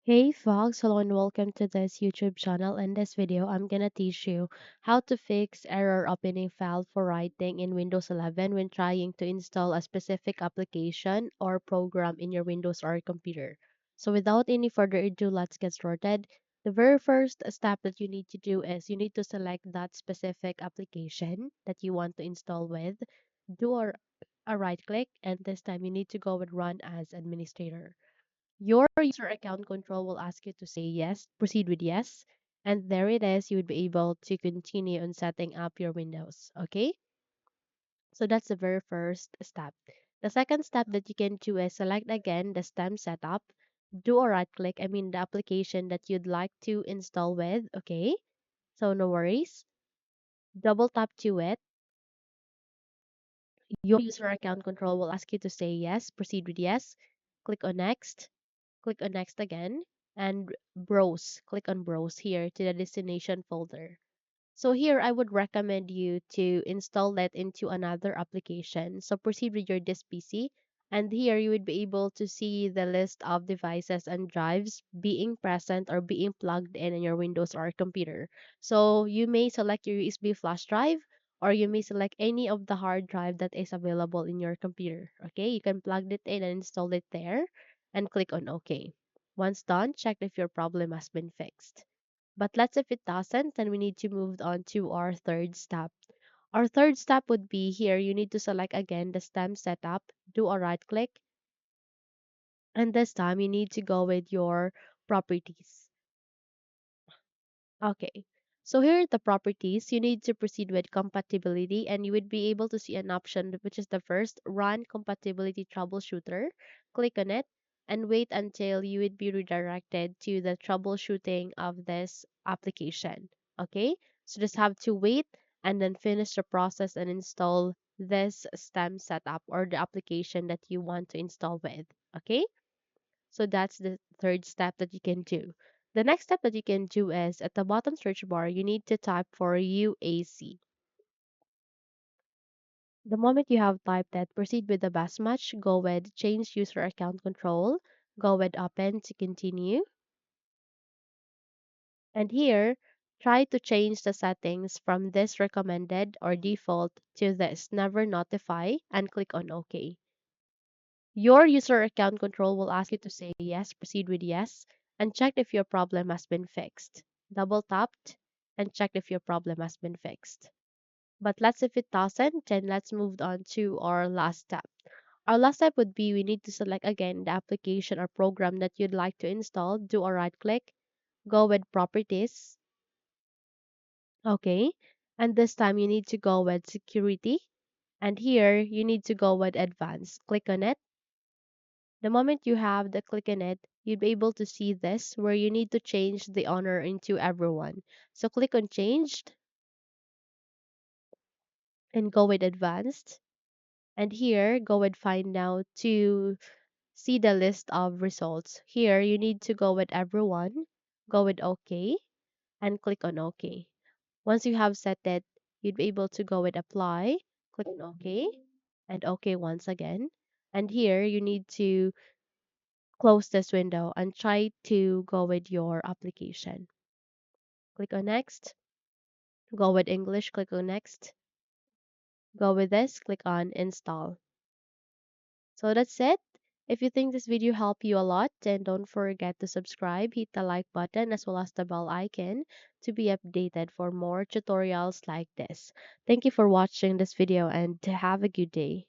Hey Fox, hello and welcome to this YouTube channel. In this video, I'm gonna teach you how to fix error opening file for writing in Windows 11 when trying to install a specific application or program in your Windows or computer. So without any further ado, let's get started. The very first step that you need to do is you need to select that specific application that you want to install with. Do a right click, and this time you need to go with Run as Administrator. Your user account control will ask you to say yes, proceed with yes, and there it is. You would be able to continue on setting up your Windows. Okay, so that's the very first step. The second step that you can do is select again the stem setup. Do a right click, the application that you'd like to install with. Okay, so no worries. Double tap to it. Your user account control will ask you to say yes, proceed with yes. Click on next. Click on next again and browse. Click on browse here to the destination folder. So here I would recommend you to install that into another application. So proceed with your disk PC, and here you would be able to see the list of devices and drives being present or being plugged in your Windows or computer. So you may select your USB flash drive, or you may select any of the hard drive that is available in your computer. Okay, you can plug it in and install it there and click on OK. Once done, check if your problem has been fixed. But let's if it doesn't, then we need to move on to our third step. Our third step would be here. You need to select again the stem setup, do a right click, and this time you need to go with your properties. Okay. So here are the properties. You need to proceed with compatibility, and you would be able to see an option which is the first run compatibility troubleshooter. Click on it and wait until you would be redirected to the troubleshooting of this application. Okay. So just have to wait and then finish the process and install this stem setup or the application that you want to install with. Okay. So that's the third step that you can do. The next step that you can do is at the bottom search bar, you need to type for UAC. The moment you have typed that, proceed with the best match, go with change user account control, go with open to continue. And here, try to change the settings from this recommended or default to this never notify and click on OK. Your user account control will ask you to say yes, proceed with yes, and check if your problem has been fixed. Double tapped and check if your problem has been fixed. But let's if it doesn't, then let's move on to our last step. Our last step would be we need to select again the application or program that you'd like to install. Do a right click, go with properties. Okay. And this time you need to go with security. And here you need to go with advanced. Click on it. The moment you have the click in it, you'll be able to see this where you need to change the owner into everyone. So click on changed and go with advanced. And here, go with find now to see the list of results. Here, you need to go with everyone, go with OK, and click on OK. Once you have set it, you'd be able to go with apply, click on OK, and OK once again. And here, you need to close this window and try to go with your application. Click on next, go with English, click on next, go with this, click on install. So that's it. If you think this video helped you a lot, then don't forget to subscribe, hit the like button as well as the bell icon to be updated for more tutorials like this. Thank you for watching this video and have a good day.